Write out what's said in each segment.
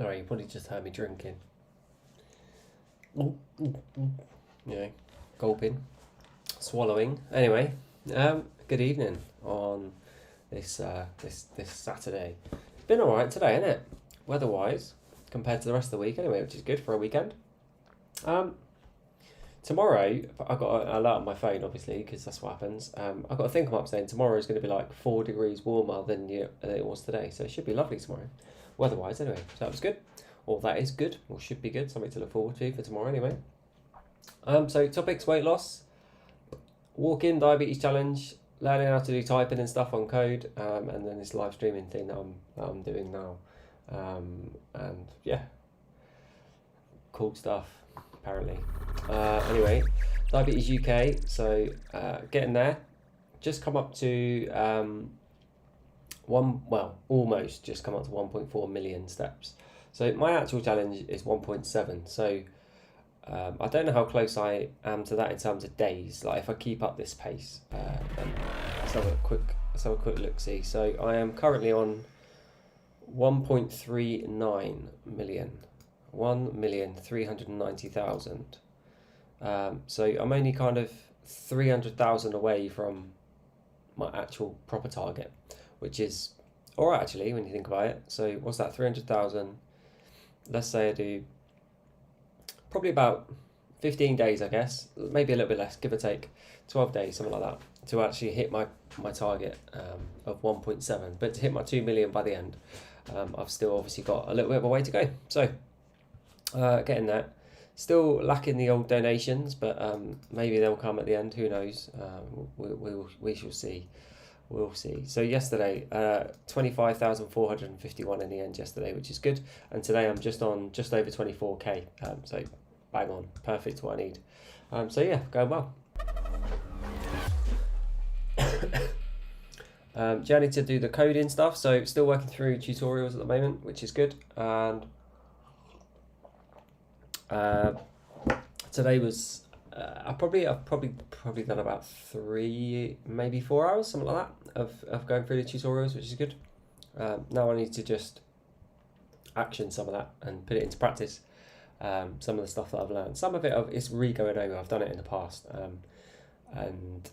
Alright, you probably just heard me drinking. Ooh, ooh, ooh. You know, gulping, swallowing. Anyway, good evening on this Saturday. It's been alright today, isn't it? Weather-wise, compared to the rest of the week anyway, which is good for a weekend. Um, Tomorrow, I've got an alert on my phone, obviously, because that's what happens. I've got a thing come up saying tomorrow is going to be like 4 degrees warmer than it was today. So it should be lovely tomorrow, weather-wise anyway. So that was good. Or that is good, or should be good. Something to look forward to for tomorrow anyway. So topics, weight loss, walk-in diabetes challenge, learning how to do typing and stuff on code, and then this live streaming thing that I'm doing now. And yeah, cool stuff, apparently. Anyway, Diabetes UK, so getting there. Just come up to almost just come up to 1.4 million steps. So my actual challenge is 1.7. So I don't know how close I am to that in terms of days. Like if I keep up this pace, then let's have a quick look. See, so I am currently on 1.39 million. 1,390,000. So I'm only kind of 300,000 away from my actual proper target, which is alright actually when you think about it. So what's that? 300,000. Let's say I do probably about 15 days, I guess, maybe a little bit less, give or take, 12 days, something like that, to actually hit my target of 1.7. But to hit my 2 million by the end, I've still obviously got a little bit of a way to go. So getting that. Still lacking the old donations, but maybe they'll come at the end. Who knows? We shall see. We'll see. So yesterday, 25,451 in the end yesterday, which is good. And today I'm just on just over 24k. So bang on, perfect what I need. So yeah, going well. Journey to do the coding stuff. So still working through tutorials at the moment, which is good. And today was I've probably done about 3, maybe 4 hours, something like that, of going through the tutorials, which is good. Now I need to just action some of that and put it into practice. Some of the stuff that I've learned, some of it is re-going over. I've done it in the past, and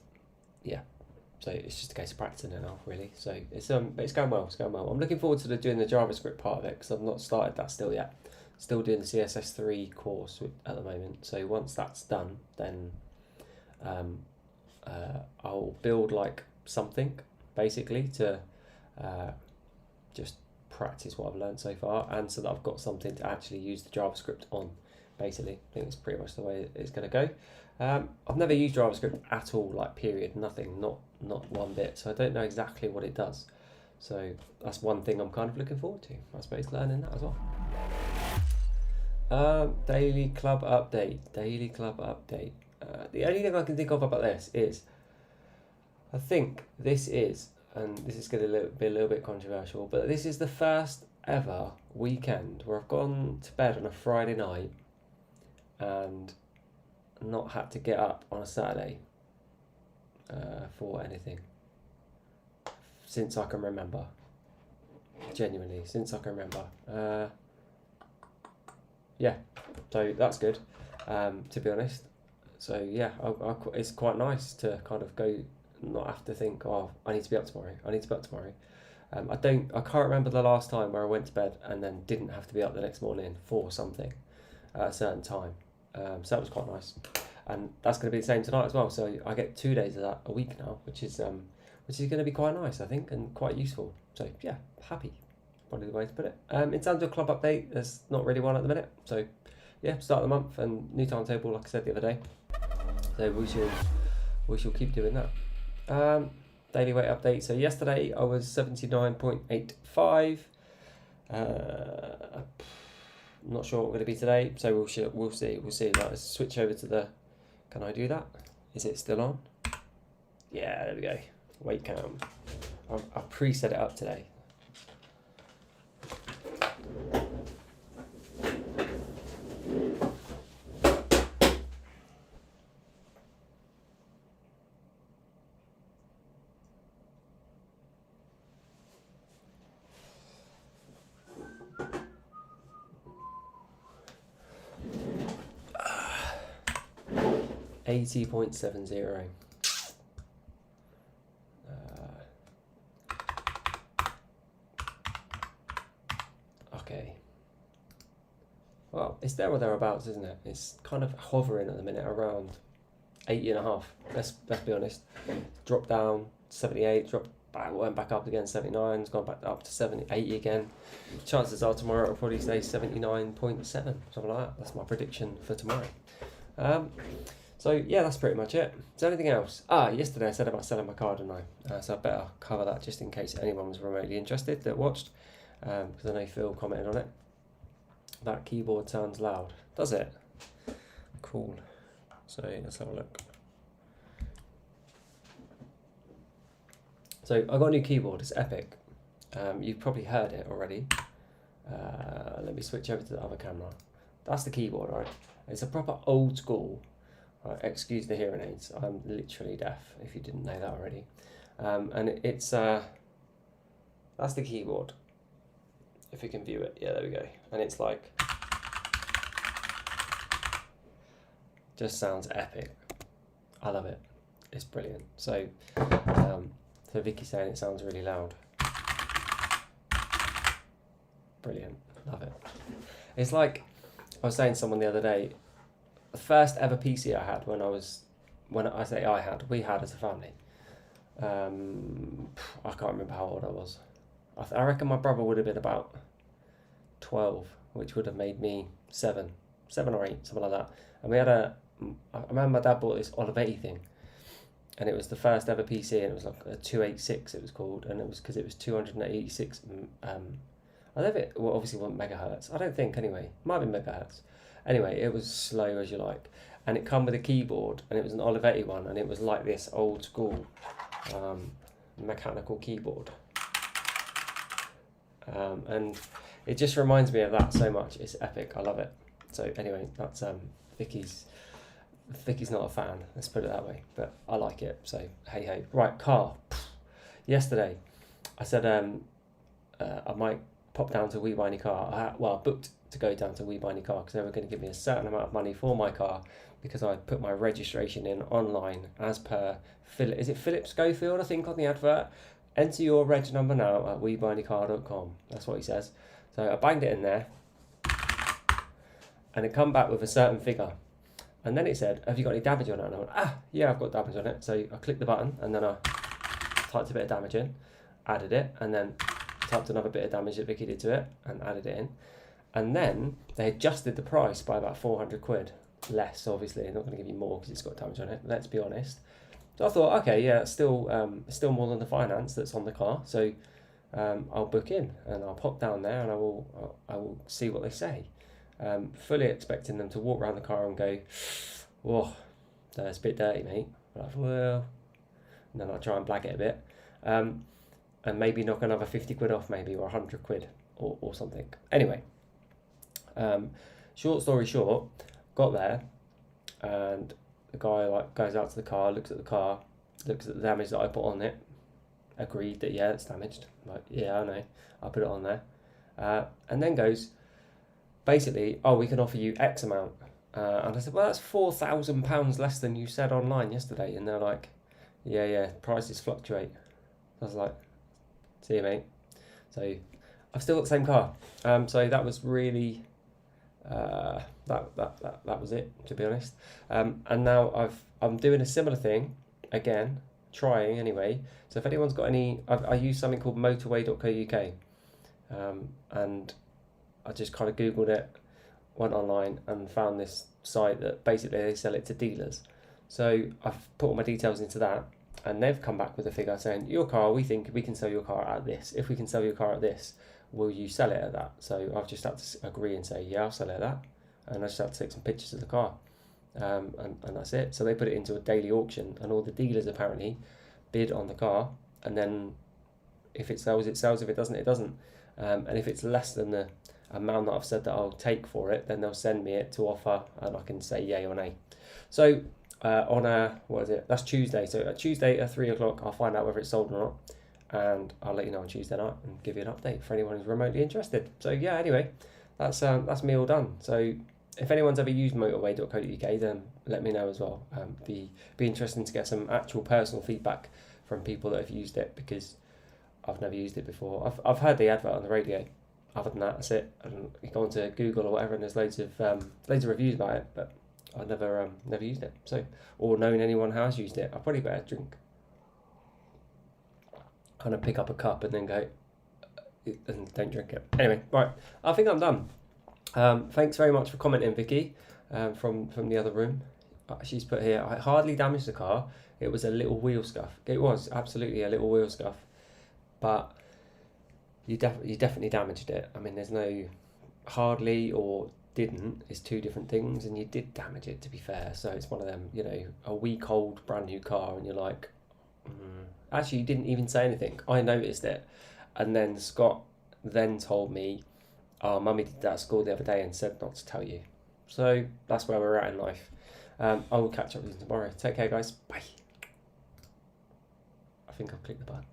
yeah, so it's just a case of practicing it now, really. So it's going well. It's going well. I'm looking forward to doing the JavaScript part of it because I've not started that still yet. Still doing the CSS3 course at the moment. So once that's done, then I'll build like something basically to just practice what I've learned so far, and so that I've got something to actually use the JavaScript on. Basically, I think it's pretty much the way it's going to go. I've never used JavaScript at all, like period, nothing, not one bit. So I don't know exactly what it does. So that's one thing I'm kind of looking forward to, I suppose, learning that as well. Daily club update. The only thing I can think of about this is, I think this is, and this is going to be a little bit controversial, but this is the first ever weekend where I've gone to bed on a Friday night and not had to get up on a Saturday for anything since I can remember. Genuinely, since I can remember. Yeah, so that's good, to be honest. So yeah, it's quite nice to kind of go, not have to think, oh, I need to be up tomorrow. I can't remember the last time where I went to bed and then didn't have to be up the next morning for something at a certain time. So that was quite nice, and that's going to be the same tonight as well. So I get 2 days of that a week now, which is going to be quite nice, I think, and quite useful. So yeah, happy. Probably the way to put it. In terms of club update, there's not really one at the minute. So yeah, start of the month and new timetable, like I said the other day. So we shall keep doing that. Daily weight update. So yesterday I was 79.85. Not sure what I'm going to be today. So we'll see. We'll see. Let's switch over to the. Can I do that? Is it still on? Yeah, there we go. Weight count. I've pre-set it up today. 80.70. Okay. Well, it's there or thereabouts, isn't it? It's kind of hovering at the minute around 80.5. Let's be honest. Dropped down 78, dropped back, went back up again 79, it's gone back up to 70, 80 again. Chances are tomorrow it'll probably stay 79.7, something like that. That's my prediction for tomorrow. So yeah, that's pretty much it. Is there anything else? Yesterday I said about selling my car, didn't I? So I better cover that just in case anyone was remotely interested that watched, because I know Phil commented on it. That keyboard sounds loud, does it? Cool. So let's have a look. So I got a new keyboard. It's epic. You've probably heard it already. Let me switch over to the other camera. That's the keyboard, right? It's a proper old school. Right, excuse the hearing aids. I'm literally deaf. If you didn't know that already. And it's that's the keyboard. If you can view it, yeah, there we go. And it's like, just sounds epic. I love it. It's brilliant. So, so Vicky's saying it sounds really loud. Brilliant. Love it. It's like, I was saying to someone the other day, the first ever PC I had we had as a family. I can't remember how old I was. I reckon my brother would have been about 12, which would have made me 7 or 8, something like that. And we had I remember my dad bought this Olivetti thing, and it was the first ever PC, and it was like a 286 it was called, and it was because it was 286 I don't know if it, well, obviously wasn't megahertz, I don't think anyway, might have been megahertz. Anyway, it was slow as you like, and it come with a keyboard, and it was an Olivetti one, and it was like this old school mechanical keyboard. And it just reminds me of that so much. It's epic. I love it. So anyway, that's Vicky's not a fan, let's put it that way, but I like it, so hey hey. Right, car. Yesterday I said I might pop down to We Buy Any Car. I booked to go down to We Buy Any Car because they were going to give me a certain amount of money for my car because I put my registration in online as per is it Philip Schofield, I think, on the advert. Enter your reg number now at WeBuyAnyCar.com. That's what he says. So I banged it in there, and it come back with a certain figure. And then it said, have you got any damage on it? And I went, yeah, I've got damage on it. So I clicked the button, and then I typed a bit of damage in, added it, and then typed another bit of damage that Vicky did to it, and added it in. And then they adjusted the price by about 400 quid. Less, obviously. They're not going to give you more because it's got damage on it, let's be honest. So I thought, okay, yeah, it's still more than the finance that's on the car. So I'll book in, and I'll pop down there, and I will see what they say. Fully expecting them to walk around the car and go, whoa, that's a bit dirty, mate. Like, well, and then I'll try and blag it a bit, and maybe knock another 50 quid off, maybe, or 100 quid or something. Anyway, short story short, got there, and the guy goes out to the car, looks at the car, looks at the damage that I put on it, agreed that yeah, it's damaged. Like, yeah, I know, I put it on there, and then goes, basically, we can offer you X amount. And I said, well, that's £4,000 less than you said online yesterday. And they're like, yeah, prices fluctuate. I was like, see you, mate. So I've still got the same car. So that was really, that was it, to be honest. And now I'm doing a similar thing again, trying anyway. So if anyone's got any, I use something called motorway.co.uk, and I just kind of Googled it, went online and found this site that basically they sell it to dealers. So I've put all my details into that, and they've come back with a figure saying, your car, we think we can sell your car at this. If we can sell your car at this, will you sell it at that? So I've just had to agree and say, yeah, I'll sell it at that. And I just had to take some pictures of the car. And that's it. So they put it into a daily auction, and all the dealers apparently bid on the car, and then if it sells, it sells. If it doesn't, it doesn't. And if it's less than the amount that I've said that I'll take for it, then they'll send me it to offer, and I can say yay or nay. So that's Tuesday. So Tuesday at 3 o'clock, I'll find out whether it's sold or not, and I'll let you know on Tuesday night and give you an update for anyone who's remotely interested. So yeah, anyway, that's me all done. So if anyone's ever used motorway.co.uk, then let me know as well. Be interesting to get some actual personal feedback from people that have used it, because I've never used it before. I've heard the advert on the radio. Other than that, that's it. And you go onto Google or whatever, and there's loads of reviews about it, but I've never used it. So, or known anyone who has used it. I probably better drink. Kind of pick up a cup and then go and don't drink it. Anyway, right. I think I'm done. Thanks very much for commenting, Vicky, from the other room. She's put here, I hardly damaged the car. It was a little wheel scuff. It was absolutely a little wheel scuff, but you definitely damaged it. I mean, there's no hardly or didn't is two different things, and you did damage it, to be fair. So it's one of them, a week old brand new car, and you're like, Actually, you didn't even say anything. I noticed it, and then Scott then told me, "Oh, Mummy did that at school the other day and said not to tell you." So that's where we're at in life. I will catch up with you tomorrow. Take care, guys. Bye. I think I've clicked the button.